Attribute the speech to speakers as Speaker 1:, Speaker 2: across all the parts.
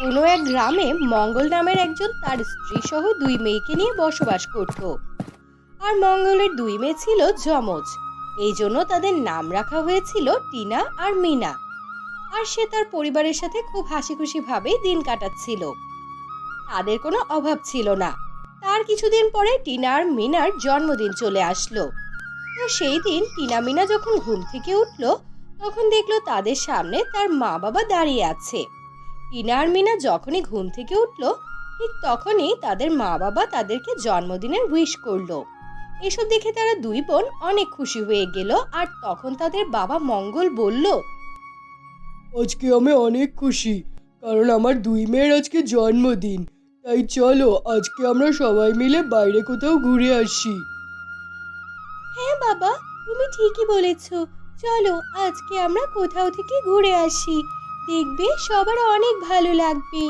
Speaker 1: কোনো এক গ্রামে মঙ্গল নামের একজন তার স্ত্রী সহ দুই মেয়েকে নিয়ে বসবাস করত। আর মঙ্গলের দুই মেয়ে ছিল যমজ। এই জন্য তাদের নাম রাখা হয়েছিল টিনা আর মিনা। আর সে তার পরিবারের সাথে খুব হাসি খুশি ভাবেই দিন কাটাচ্ছিল। তাদের কোনো অভাব ছিল না। তার কিছুদিন পরে টিনা আর মিনার জন্মদিন চলে আসলো। তো সেই দিন টিনা মিনা যখন ঘুম থেকে উঠলো, তখন দেখলো তাদের সামনে তার মা বাবা দাঁড়িয়ে আছে। টিনা আর মিনা যখনই ঘুম থেকে উঠলো, ঠিক তখনই তাদের মা বাবা তাদেরকে জন্মদিনের উইশ করলো। এসব দেখে তারা দুই বোন অনেক খুশি হয়ে গেল। আর তখন তাদের বাবা মঙ্গল বলল,
Speaker 2: আজকে আমি অনেক খুশি, কারণ আমার দুই মেয়ের আজকে জন্মদিন। তাই চলো আজকে আমরা সবাই মিলে বাইরে কোথাও ঘুরে আসি।
Speaker 1: হ্যাঁ বাবা, তুমি ঠিকই বলেছো। চলো আজকে আমরা কোথাও থেকে ঘুরে আসি, দেখবে সবার অনেক ভালো লাগবে।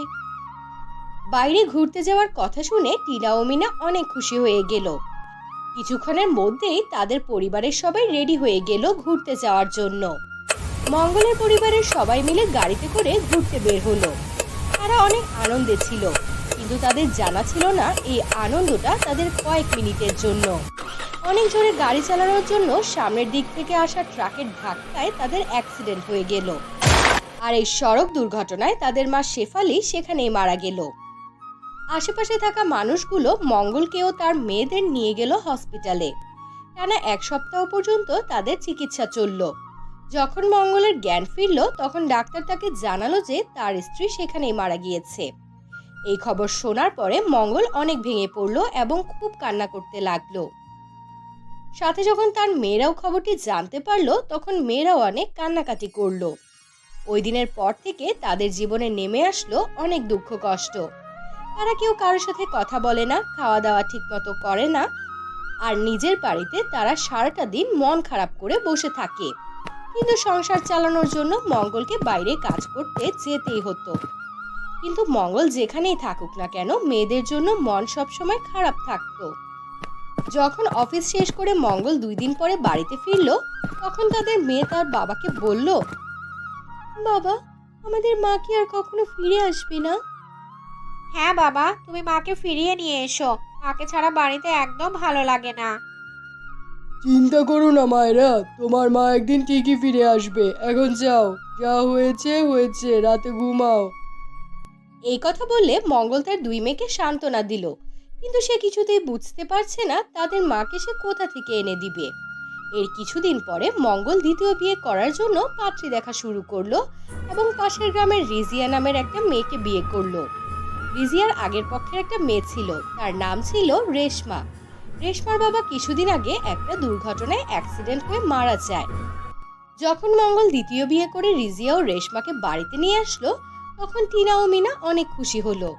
Speaker 1: বাইরে ঘুরতে যাওয়ার কথা শুনে টিনা ও মিনা অনেক খুশি হয়ে গেল। কিছুক্ষণের মধ্যেই তাদের পরিবারের সবাই রেডি হয়ে গেল ঘুরতে যাওয়ার জন্য। মঙ্গলের পরিবারের সবাই মিলে গাড়িতে করে ঘুরতে বের হলো। তারা অনেক আনন্দে ছিল, কিন্তু তাদের জানা ছিল না এই আনন্দটা তাদের কয়েক মিনিটের জন্য। অনেক জোরে গাড়ি চালানোর জন্য সামনের দিক থেকে আসা ট্রাকের ধাক্কায় তাদের অ্যাক্সিডেন্ট হয়ে গেল। আর এই সড়ক দুর্ঘটনায় তাদের মা শেফালি সেখানেই মারা গেল। আশেপাশে থাকা মানুষগুলো মঙ্গলকেও তার মেয়েদের নিয়ে গেল হসপিটালে। টানা এক সপ্তাহ পর্যন্ত তাদের চিকিৎসা চলল। যখন মঙ্গলের জ্ঞান ফিরল, তখন ডাক্তার তাকে জানালো যে তার স্ত্রী সেখানেই মারা গিয়েছে। এই খবর শোনার পরে মঙ্গল অনেক ভেঙে পড়ল এবং খুব কান্না করতে লাগলো। সাথে যখন তার মেয়েরাও খবরটি জানতে পারলো, তখন মেয়েরাও অনেক কান্নাকাটি করলো। ওই দিনের পর থেকে তাদের জীবনে নেমে আসলো অনেক দুঃখ কষ্ট। তারা কেউ কারোর সাথে কথা বলে না, খাওয়া দাওয়া ঠিক মতো করে না, আর নিজের বাড়িতে তারা সারাটা দিন মন খারাপ করে বসে থাকে। কিন্তু সংসার চালানোর জন্য মঙ্গলকে বাইরে কাজ করতে যেতেই হতো। কিন্তু মঙ্গল যেখানেই থাকুক না কেন, মেয়েদের জন্য মন সবসময় খারাপ থাকতো। যখন অফিস শেষ করে মঙ্গল 2 দিন পরে বাড়িতে ফিরল, তখন তাদের মেয়ে তার বাবাকে বলল, বাবা, আমাদের মা কি আর কখনো ফিরে আসবে না?
Speaker 3: হ্যাঁ বাবা, তুমি মাকে ফিরিয়ে নিয়ে এসো। মাকে ছাড়া বাড়িতে একদম ভালো লাগে না।
Speaker 2: চিন্তা করো না মায়েরা, তোমার মা একদিন ঠিকই ফিরে আসবে। এখন যাও, যা হয়েছে হয়েছে, রাতে ঘুমাও।
Speaker 1: এই কথা বললে মঙ্গল তার 2 মেয়েকে সান্ত্বনা দিল, কিন্তু সে কিছুতেই বুঝতে পারছে না তাদের মাকে সে কোথা থেকে এনে দিবে। এর কিছুদিন পরে মঙ্গল দ্বিতীয় বিয়ে করার জন্য পাত্রী দেখা শুরু করলো এবং পাশের গ্রামের রিজিয়া নামের একটা মেয়েকে বিয়ে করলো। রিজিয়ার আগের পক্ষের একটা মেয়ে ছিল, তার নাম ছিল রেশমা। রেশমার বাবা কিছুদিন আগে একটা দুর্ঘটনায় অ্যাক্সিডেন্ট হয়ে মারা যায়। যখন মঙ্গল দ্বিতীয় বিয়ে করে রিজিয়া ও রেশমাকে বাড়িতে নিয়ে আসলো, তখন টিনা ও মিনা অনেক খুশি হলো।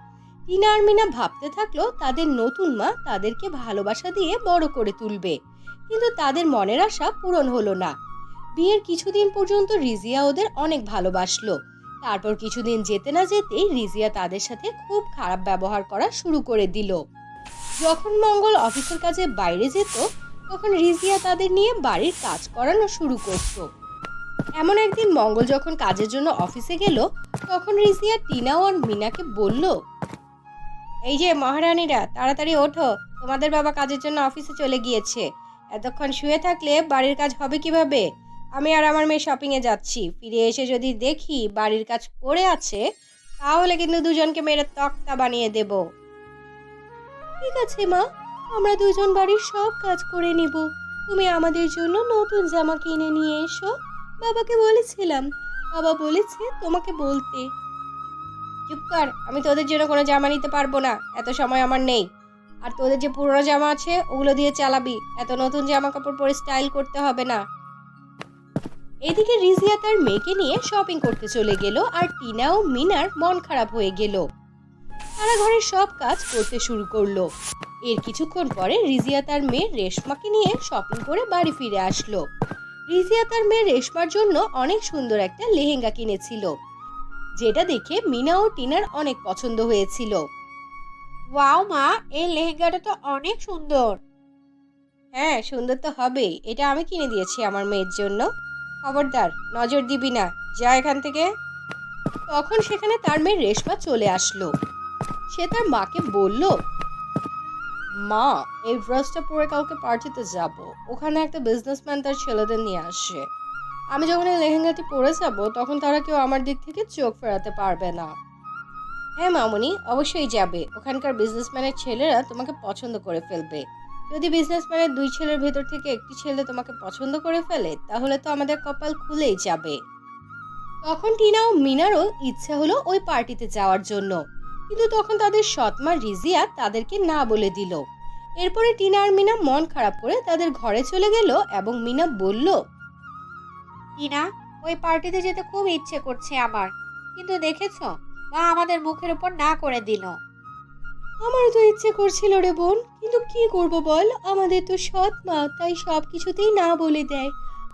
Speaker 1: টিনা আর মিনা ভাবতে থাকলো তাদের নতুন মা তাদেরকে ভালোবাসা দিয়ে বড় করে তুলবে, কিন্তু তাদের মনের আশা পূরণ হলো না। বিয়ের কিছুদিন পর্যন্ত রিজিয়া ওদের অনেক ভালোবাসলো। তারপর কিছুদিন যেতে না যেতেই রিজিয়া তাদের সাথে খুব খারাপ ব্যবহার করা শুরু করে দিল। যখন মঙ্গল অফিসের কাজে বাইরে যেত, তখন রিজিয়া তাদের নিয়ে বাড়ির কাজ করানো শুরু করত। এমন একদিন মঙ্গল যখন কাজের জন্য অফিসে গেল, তখন রিজিয়া টিনা আর মিনাকে বলল, এই যে মহারানীরা, তাড়াতাড়ি ওঠো, তোমাদের বাবা কাজের জন্য অফিসে চলে গিয়েছে। এতক্ষণ শুয়ে থাকলে বাড়ির কাজ হবে কিভাবে? আমি আর আমার মেয়ে শপিংয়ে যাচ্ছি। ফিরে এসে যদি দেখি বাড়ির কাজ পড়ে আছে, তাহলে কিন্তু দুজনকে মেরে তক্তা বানিয়ে দেব। ঠিক আছে মা, আমরা দুজন বাড়ির সব কাজ করে নিব। তুমি আমাদের জন্য নতুন জামা কিনে নিয়ে এসো। বাবাকে বলেছিলাম, বাবা বলেছে তোমাকে বলতে। চুপ কর, আমি তোদের জন্য কোনো জামা নিতে পারবো না, এত সময় আমার নেই। আর তোদের যে পুরনো জামা আছে ওগুলো দিয়ে চালাবি, এত নতুন জামা কাপড় পরে স্টাইল করতে হবে না। এদিকে রিজিয়া তার মেয়েকে নিয়ে শপিং করতে চলে গেল, আর টিনা ও মিনার মন খারাপ হয়ে গেল। তারা ঘরের সব কাজ করতে শুরু করলো। এর কিছুক্ষণ পরে রিজিয়া তার মেয়ে রেশমাকে নিয়ে শপিং করে বাড়ি ফিরে আসলো। রিজিয়া তার মেয়ে রেশমার জন্য অনেক সুন্দর একটা লেহেঙ্গা কিনেছিল, যেটা দেখে মিনা ও টিনার অনেক পছন্দ হয়েছিল।
Speaker 3: ওয়াও মা, এই লেহেঙ্গাটা তো অনেক সুন্দর।
Speaker 1: হ্যাঁ, সুন্দর তো হবেই, এটা আমি কিনে দিয়েছি আমার মেয়ের জন্য। খবরদার, নজর দিবি না, যা এখান থেকে। তখন সেখানে তার মেয়ে রেশমা চলে আসলো। সে তার মাকে বলল, মা, এই ড্রেসটা পরে কালকে পার্টিতে যাব। ওখানে একটা বিজনেসম্যান তার ছেলেদের নিয়ে আসে। আমি যখন এই লেহেঙ্গাটি পরে যাব তখন তারা কেউ আমার দিক থেকে চোখ ফেরাতে পারবে না। হ্যাঁ মামুনি, অবশ্যই যাবে। ওখানকার বিজনেসম্যানের ছেলেরা তোমাকে পছন্দ করে ফেলবে। যদি বিজনেসম্যানের 2 ছেলের ভেতর থেকে একটি ছেলে তোমাকে পছন্দ করে ফেলে তাহলে তো আমাদের কপাল খুলেই যাবে। তখন টিনা ও মিনারও ইচ্ছা হলো ওই পার্টিতে যাওয়ার জন্য, কিন্তু তখন তাদের সৎমা রিজিয়া তাদেরকে না বলে দিল। এরপরে টিনা আর মিনা মন খারাপ করে তাদের ঘরে চলে গেল এবং মিনা বলল,
Speaker 3: টিনা, ওই পার্টিতে যেতে খুব ইচ্ছে করছে আমার, কিন্তু দেখেছো মা আমাদের মুখের উপর না করে দিল।
Speaker 1: আমারও তো ইচ্ছে করছিল রে বোন, কিন্তু কি করব বল, আমাদের তো সৎ মা, তাই সব কিছুতেই না বলে দেয়।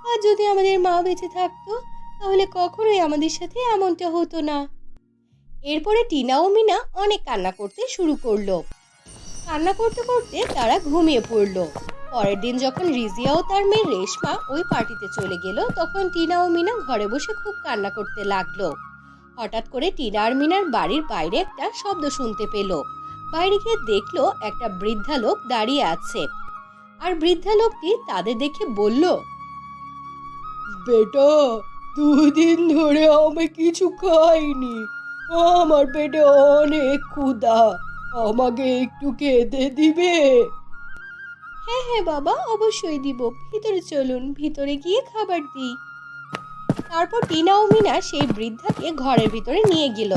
Speaker 1: আর যদি আমাদের মা বেঁচে থাকতো তাহলে কখনোই আমাদের সাথে এমনটা হতো না। এরপরে টিনা ও মিনা অনেক কান্না করতে শুরু করলো। কান্না করতে করতে তারা ঘুমিয়ে পড়লো। পরের দিন যখন রিজিয়া ও তার মেয়ে রেশমা ওই পার্টিতে চলে গেল তখন টিনা ও মিনা ঘরে বসে খুব কান্না করতে লাগলো। হঠাৎ করে টিনা আর মিনার বাড়ির বাইরে একটা শব্দ শুনতে পেল। বাইরে গিয়ে দেখলো একটা বৃদ্ধা লোক দাঁড়িয়ে আছে। আর বৃদ্ধা লোকটি তাদের দেখে বলল,
Speaker 2: বেটা, 2 দিন ধরে আমি কিছু খাইনি। আমার পেটে অনেক ক্ষুধা। আমাকে একটু খেতে দিবে?
Speaker 1: হ্যাঁ হ্যাঁ বাবা, অবশ্যই দিব। ভিতরে চলুন, ভিতরে গিয়ে খাবার দিই। তারপর টিনা ও মিনা সেই বৃদ্ধাকে ঘরের ভিতরে নিয়ে গেল।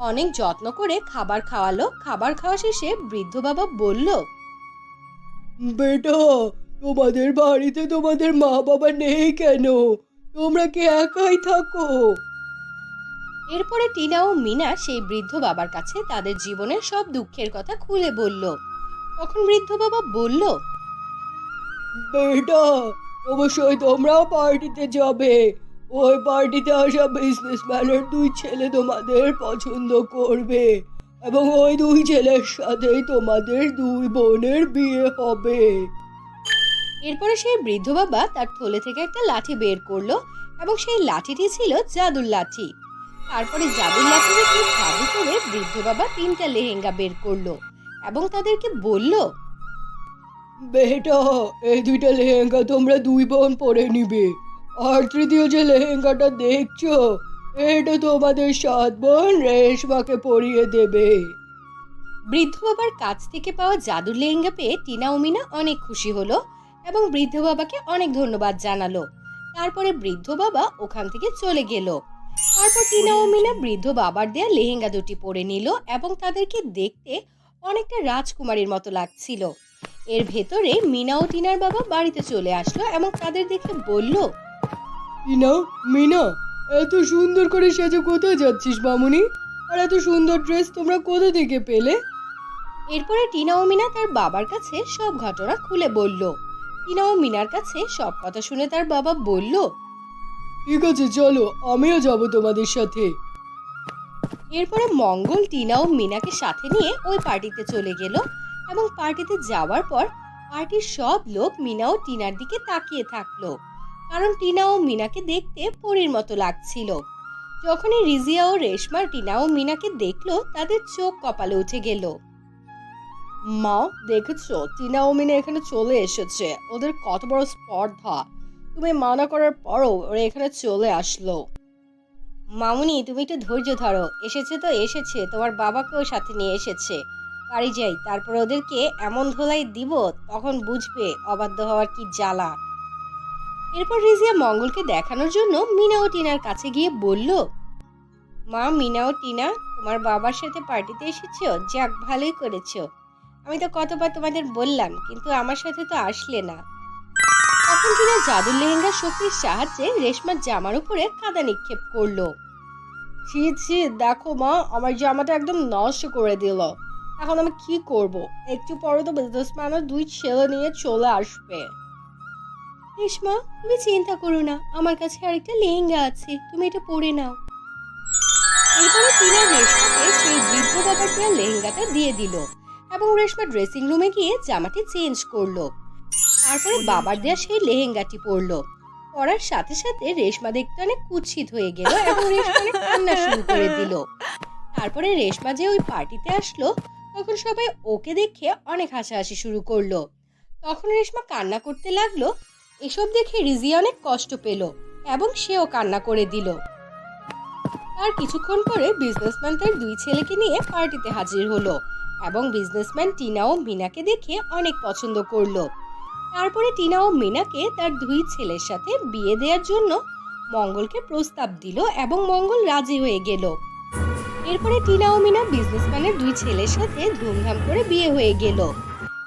Speaker 1: অনেক যত্ন করে খাবার খাওয়ালো। খাবার খাওয়া শেষে বৃদ্ধ বাবা বলল,
Speaker 2: বেটা, তোমাদের বাড়িতে তোমাদের মা বাবা নেই কেন? তোমরা কি একাই থাকো?
Speaker 1: এরপরে টিনা ও মিনা সেই বৃদ্ধ বাবার কাছে তাদের জীবনের সব দুঃখের কথা খুলে বলল। তখন বৃদ্ধ বাবা বলল,
Speaker 2: বেটা, অবশ্যই তোমরাও পার্টিতে যাবে। ওই পার্টিতে আসা বিজনেসম্যানের 2 ছেলে তোমাদের পছন্দ করবে এবং ওই 2 ছেলের সাথেই তোমাদের 2 বোনের বিয়ে হবে।
Speaker 1: এরপরে সেই বৃদ্ধ বাবা তার থলে থেকে একটা লাঠি বের করলো এবং সেই লাঠিটি ছিল জাদুর লাঠি। তারপরে জাদুর লাঠি থেকে জাদু করে বৃদ্ধ বাবা 3টা লেহেঙ্গা বের করলো এবং তাদেরকে বলল,
Speaker 2: বেটা, এই 2টা লেহেঙ্গা তোমরা 2 বোন পরে নিবে। আর তৃতীয় যে লেহেঙ্গাটা দেখছো, এটা তোমাদের 7 বোন রেশমাকে পরিয়ে দেবে।
Speaker 1: বৃদ্ধ বাবার কাছ থেকে পাওয়া জাদুর লেহেঙ্গা পেয়ে টিনা ও মিনা অনেক খুশি হলো এবং বৃদ্ধ বাবাকে অনেক ধন্যবাদ জানালো। তারপরে বৃদ্ধ বাবা ওখান থেকে চলে গেল। তারপর টিনা ও মিনা বৃদ্ধ বাবার দেয়া লেহেঙ্গা দুটি পরে নিল এবং তাদেরকে দেখতে অনেকটা রাজকুমারীর মতো লাগছিল। এর ভেতরে মিনা ও টিনার বাবা বাড়িতে চলে আসলো এবং তাদের দেখে বলল,
Speaker 2: টিনা, মিনা, এত সুন্দর করে সেজে কোথায় যাচ্ছিস মামুনি? আর এত সুন্দর ড্রেস তোমরা কোথা থেকে পেলে?
Speaker 1: এরপরে টিনা ও মিনা তার বাবার কাছে সব ঘটনা খুলে বলল। টিনা ও মিনার কাছে সব কথা শুনে তার বাবা বলল,
Speaker 2: ঠিক আছে, চলো, আমিও যাব তোমাদের সাথে।
Speaker 1: এরপরে মঙ্গল টিনা ও মিনাকে সাথে নিয়ে ওই পার্টিতে চলে গেল এবং পার্টিতে যাওয়ার পর পার্টির সব লোক মিনা ও টিনার দিকে তাকিয়ে থাকলো, কারণ টিনা ও মিনাকে দেখতে পরীর মতো লাগছিল। যখনই রিজিয়া ও রেশমা টিনা ও মিনাকে দেখলো তাদের চোখ কপালে উঠে গেল। মা, দেখেছো টিনা ও মিনা এখানে চলে এসেছে। ওদের কত বড় স্পর্ধা! তুমি মানা করার পরও ওরা এখানে চলে আসলো। মামুনি, তুমি একটু ধৈর্য ধরো। এসেছে তো এসেছে, তোমার বাবাকেও সাথে নিয়ে এসেছে। বাড়ি যাই, তারপর ওদেরকে এমন ধোলাই দিব তখন বুঝবে অবাধ্য হওয়ার কি জ্বালা। এরপর রিজিয়া মঙ্গলকে দেখানোর জন্য মিনা ও টিনার কাছে গিয়ে বলল, মা, মিনা ও টিনা, তোমার বাবার সাথে পার্টিতে এসেছো? যাক, ভালোই করেছো। আমি তো কতবার তোমাদের বললাম, কিন্তু আমার সাথে তো আসলে না। তখন টিনা জাদুর লেহেঙ্গার শক্তির সাহায্যে রেশমার জামার উপরে কাদা নিক্ষেপ করলো। ছি ছি, দেখো মা, আমার জামাটা একদম নষ্ট করে দিল। এখন আমি কি করব? একটু পরে তো বিজনেসম্যানের 2 ছেলে নিয়ে চলে আসবে। রেশমা, তুমি চিন্তা করো না, আমার কাছে আরেকটা লেহেঙ্গা আছে, তুমি এটা পরে নাও। এরপরে টিনা রেশমাকে সেই বৃদ্ধ বাবার দেওয়া লেহেঙ্গাটা দিয়ে দিল এবং রেশমা ড্রেসিং রুমে গিয়ে জামাটি চেঞ্জ করলো। তারপরে বাবার দেওয়া সেই লেহেঙ্গাটি পরলো। পড়ার সাথে সাথে রেশমা দেখতে অনেক কুৎসিত হয়ে গেল এবং রেশমা অনেক কান্না শুরু করে দিল। তারপরে রেশমা যে ওই পার্টিতে আসলো তখন সবাই ওকে দেখে অনেক হাসাহাসি শুরু করলো। তখন রেশমা কান্না করতে লাগলো। এসব দেখে রিজিয়া অনেক কষ্ট পেল এবং সেও কান্না করে দিল। তার কিছুক্ষণ পরে বিজনেসম্যান তার দুই ছেলেকে নিয়ে পার্টিতে হাজির হলো এবং বিজনেসম্যান টিনা ও মিনাকে দেখে অনেক পছন্দ করলো। তারপরে টিনা ও মিনাকে তার দুই ছেলের সাথে বিয়ে দেওয়ার জন্য মঙ্গলকে প্রস্তাব দিল এবং মঙ্গল রাজি হয়ে গেল। এরপরে টিনা ও মিনা বিজনেসম্যানের দুই ছেলের সাথে ধুমধাম করে বিয়ে হয়ে গেল।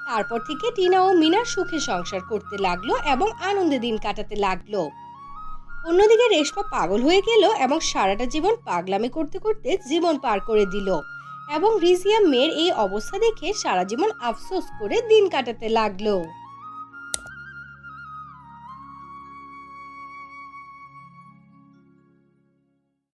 Speaker 1: তারপর থেকে টিনা ও মিনা সুখে সংসার করতে লাগলো এবং আনন্দে দিন কাটাতে লাগলো। অন্যদিকে রেশমা পাগল হয়ে গেল এবং সারাটা জীবন পাগলামি করতে করতে জীবন পার করে দিল এবং রিজিয়া মেয়ের এই অবস্থা দেখে সারা জীবন আফসোস করে দিন কাটাতে লাগলো।